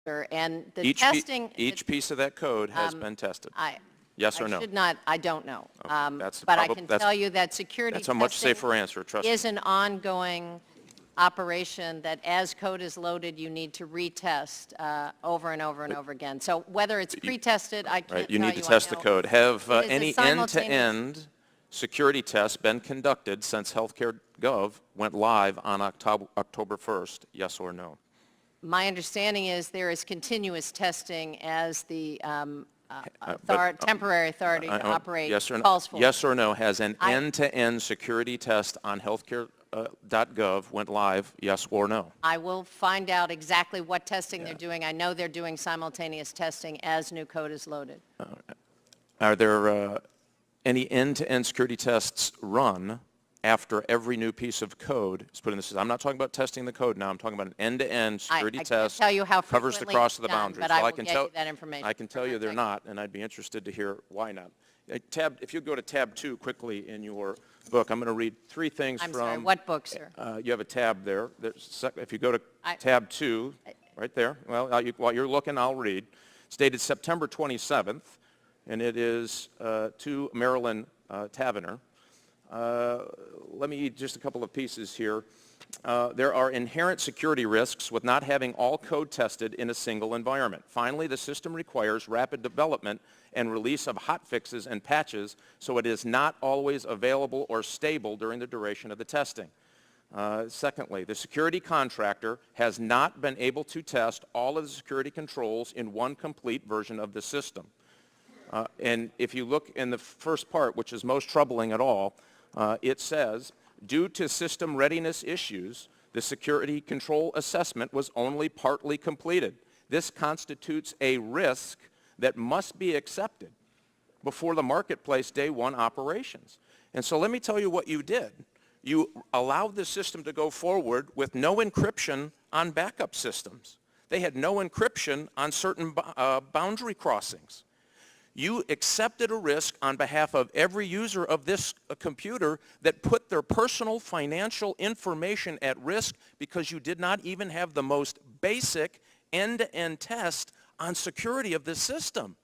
And the each piece of that code has been tested. Yes or no? I don't know. Okay, but I can tell you that security testing, that's a much safer answer, trust me. is an ongoing operation that as code is loaded, you need to retest over and over and over again. So whether it's pre-tested, I can't tell you. You need to test the code. Have any end-to-end security tests been conducted since HealthCare Gov went live on October 1st? Yes or no? My understanding is there is continuous testing as the temporary authority to operate calls for. Yes or no, has an end-to-end security test on healthcare.gov went live, yes or no? I will find out exactly what testing they're doing. I know they're doing simultaneous testing as new code is loaded. Are there any end-to-end security tests run after every new piece of code is put in the system? I'm not talking about testing the code now. I'm talking about an end-to-end security test. I can't tell you how covers the cross of the boundaries. But I will get you that information. I can tell you they're not, and I'd be interested to hear why not. If you go to tab 2 quickly in your book, I'm going to read 3 things I'm from... sorry, what book, sir? You have a tab there. If you go to tab 2, right there, well, while you're looking, I'll read. It's dated September 27th, and it is to Marilyn Tavener. Let me eat just a couple of pieces here. There are inherent security risks with not having all code tested in a single environment. Finally, the system requires rapid development and release of hotfixes and patches, so it is not always available or stable during the duration of the testing. Secondly, the security contractor has not been able to test all of the security controls in one complete version of the system. And if you look in the first part, which is most troubling at all, it says, due to system readiness issues, the security control assessment was only partly completed. This constitutes a risk that must be accepted before the marketplace day 1 operations. And so let me tell you what you did. You allowed the system to go forward with no encryption on backup systems. They had no encryption on certain boundary crossings. You accepted a risk on behalf of every user of this computer that put their personal financial information at risk because you did not even have the most basic end-to-end test on security of this system.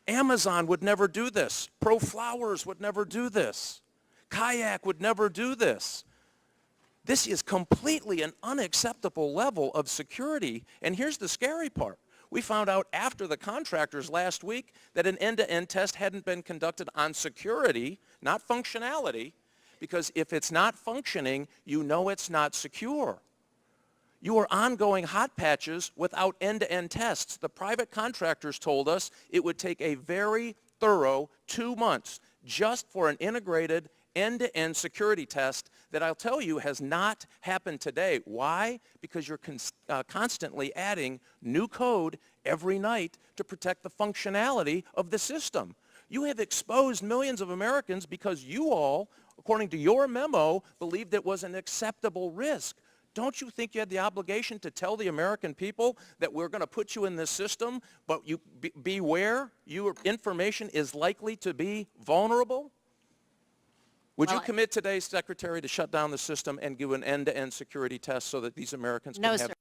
Amazon would never do this. ProFlowers would never do this. Kayak would never do this. This is completely an unacceptable level of security. And here's the scary part. We found out after the contractors last week that an end-to-end test hadn't been conducted on security, not functionality, because if it's not functioning, you know it's not secure. You are ongoing hot patches without end-to-end tests. The private contractors told us it would take a very thorough 2 months just for an integrated end-to-end security test that I'll tell you has not happened today. Why? Because you're constantly adding new code every night to protect the functionality of the system. You have exposed millions of Americans because you all, according to your memo, believed it was an acceptable risk. Don't you think you had the obligation to tell the American people that we're going to put you in this system, but you beware, your information is likely to be vulnerable? Would you commit today, Secretary, to shut down the system and give an end-to-end security test so that these Americans can have...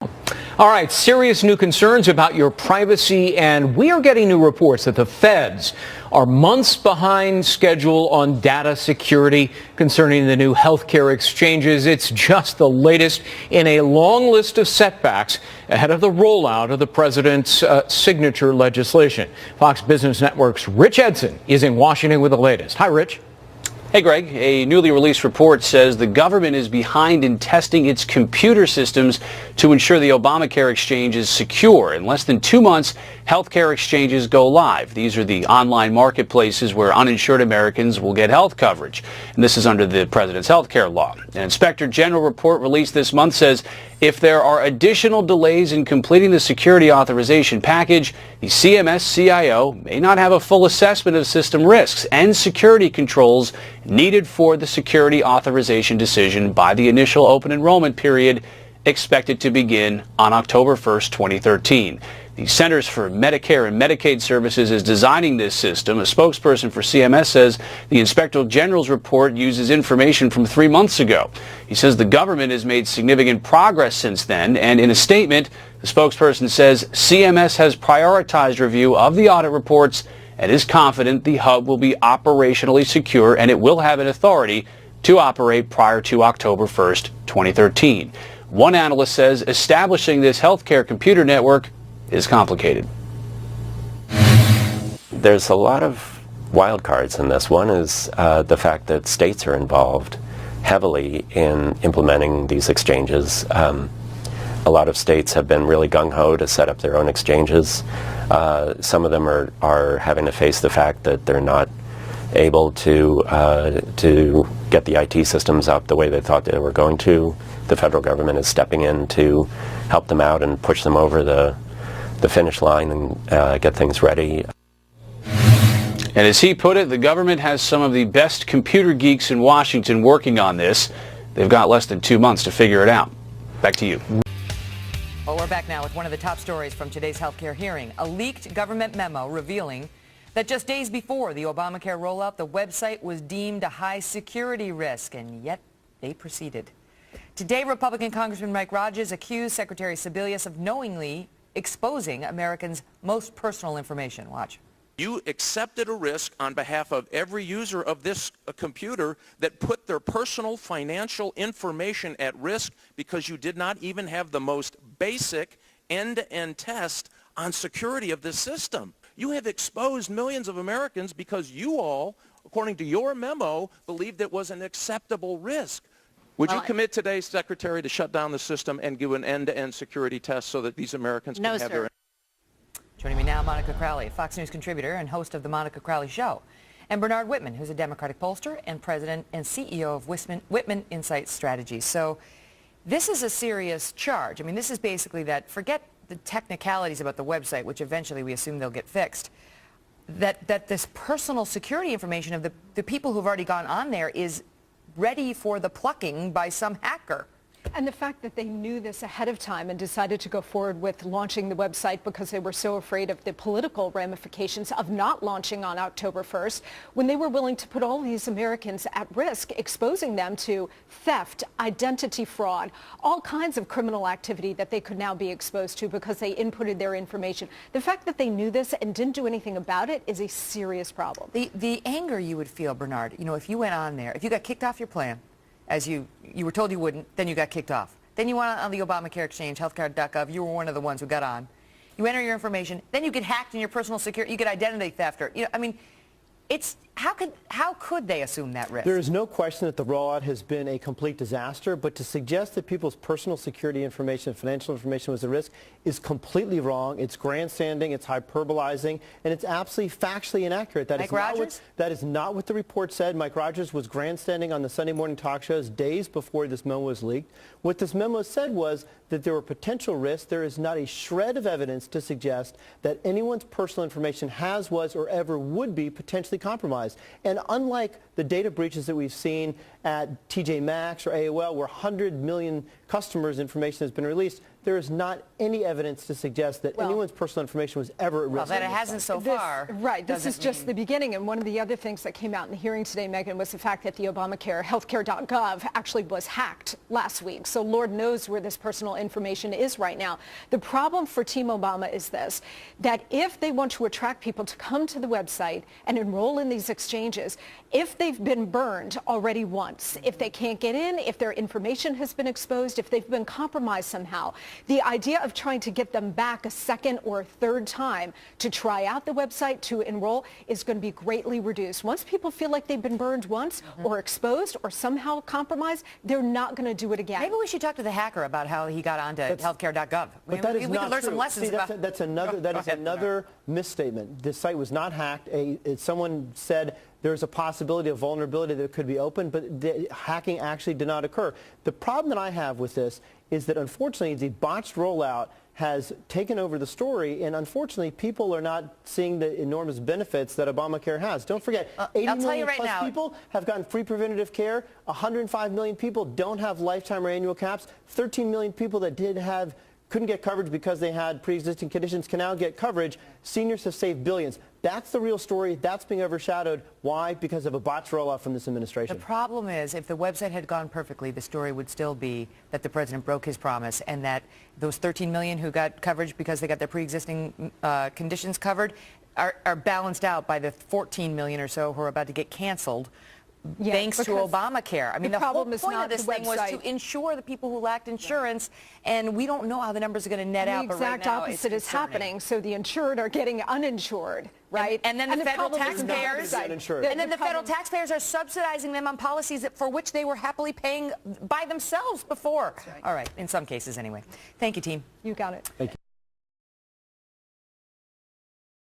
All right, serious new concerns about your privacy, and we are getting new reports that the feds are months behind schedule on data security concerning the new healthcare exchanges. It's just the latest in a long list of setbacks ahead of the rollout of the president's signature legislation. Fox Business Network's Rich Edson is in Washington with the latest. Hi, Rich. Hey, Greg. A newly released report says the government is behind in testing its computer systems to ensure the Obamacare exchange is secure. In less than 2 months, healthcare exchanges go live. These are the online marketplaces where uninsured Americans will get health coverage. And this is under the president's health care law. An Inspector General report released this month says if there are additional delays in completing the security authorization package, the CMS CIO may not have a full assessment of system risks and security controls needed for the security authorization decision by the initial open enrollment period expected to begin on October 1st, 2013. The Centers for Medicare and Medicaid Services is designing this system. A spokesperson for CMS says the Inspector General's report uses information from 3 months ago. He says the government has made significant progress since then, and in a statement, The spokesperson says CMS has prioritized review of the audit reports and is confident the hub will be operationally secure and it will have an authority to operate prior to October 1st, 2013. One analyst says establishing this healthcare computer network is complicated. There's a lot of wild cards in this. One is the fact that states are involved heavily in implementing these exchanges. A lot of states have been really gung-ho to set up their own exchanges. Some of them are having to face the fact that they're not able to get the IT systems up the way they thought they were going to. The federal government is stepping in to help them out and push them over the finish line and get things ready. And as he put it, the government has some of the best computer geeks in Washington working on this. They've got less than 2 months to figure it out. Back to you. Well, we're back now with one of the top stories from today's healthcare hearing. A leaked government memo revealing that just days before the Obamacare rollout, the website was deemed a high security risk, and yet they proceeded. Today, Republican Congressman Mike Rogers accused Secretary Sebelius of knowingly exposing Americans' most personal information. Watch. You accepted a risk on behalf of every user of this computer that put their personal financial information at risk because you did not even have the most basic end-to-end test on security of this system. You have exposed millions of Americans because you all, according to your memo, believed it was an acceptable risk. Would you commit today, Secretary, to shut down the system and give an end-to-end security test so that these Americans can have their... Joining me now, Monica Crowley, Fox News contributor and host of The Monica Crowley Show, and Bernard Whitman, who's a Democratic pollster and president and CEO of Whitman Insight Strategies. So this is a serious charge. I mean, this is basically that, forget the technicalities about the website, which eventually we assume they'll get fixed, that this personal security information of the people who've already gone on there is ready for the plucking by some hacker. And the fact that they knew this ahead of time and decided to go forward with launching the website because they were so afraid of the political ramifications of not launching on October 1st, when they were willing to put all these Americans at risk, exposing them to theft, identity fraud, all kinds of criminal activity that they could now be exposed to because they inputted their information. The fact that they knew this and didn't do anything about it is a serious problem. The anger you would feel, Bernard, you know, if you went on there, if you got kicked off your plan, as you were told you wouldn't, then you got kicked off. Then you went on the Obamacare exchange, healthcare.gov, you were one of the ones who got on. You enter your information, then you get hacked in your personal security, you get identity theft. Or, you know, I mean, it's, how could they assume that risk? There is no question that the rollout has been a complete disaster, but to suggest that people's personal security information and financial information was a risk is completely wrong. It's grandstanding, it's hyperbolizing, and it's absolutely factually inaccurate. That is not what the report said. Mike Rogers was grandstanding on the Sunday morning talk shows days before this memo was leaked. What this memo said was that there were potential risks. There is not a shred of evidence to suggest that anyone's personal information was, or ever would be potentially compromised. And unlike the data breaches that we've seen at TJ Maxx or AOL, where 100 million customers' information has been released, there is not any evidence to suggest that anyone's personal information was ever at risk. Well, that it hasn't so far. Right. This is just the beginning. And one of the other things that came out in the hearing today, Megan, was the fact that the Obamacare, healthcare.gov, actually was hacked last week. So Lord knows where this personal information is right now. The problem for Team Obama is this, that if they want to attract people to come to the website and enroll in these exchanges, if they've been burned already once, if they can't get in, if their information has been exposed, if they've been compromised somehow, the idea of trying to get them back a second or a third time to try out the website, to enroll, is going to be greatly reduced. Once people feel like they've been burned once or exposed or somehow compromised, they're not going to do it again. Maybe we should talk to the hacker about how he got onto healthcare.gov. But that is we could learn some lessons about... That is another misstatement. The site was not hacked. Someone said there's a possibility of vulnerability that could be open, but the hacking actually did not occur. The problem that I have with this is that, unfortunately, the botched rollout has taken over the story, and unfortunately, people are not seeing the enormous benefits that Obamacare has. Don't forget, 80 million plus people have gotten free preventative care. 105 million people don't have lifetime or annual caps. 13 million people that did have couldn't get coverage because they had pre-existing conditions can now get coverage. Seniors have saved billions. That's the real story. That's being overshadowed. Why? Because of a botched rollout from this administration. The problem is, if the website had gone perfectly, the story would still be that the president broke his promise and that those 13 million who got coverage because they got their pre-existing conditions covered are balanced out by the 14 million or so who are about to get canceled. Yes, thanks to Obamacare. I mean, the whole point of this thing was to insure the people who lacked insurance, and we don't know how the numbers are going to net out. The exact opposite is happening. So the insured are getting uninsured, right? And then the federal taxpayers, are subsidizing them on policies for which they were happily paying by themselves before. All right, in some cases anyway. Thank you, team. You got it. Thank you.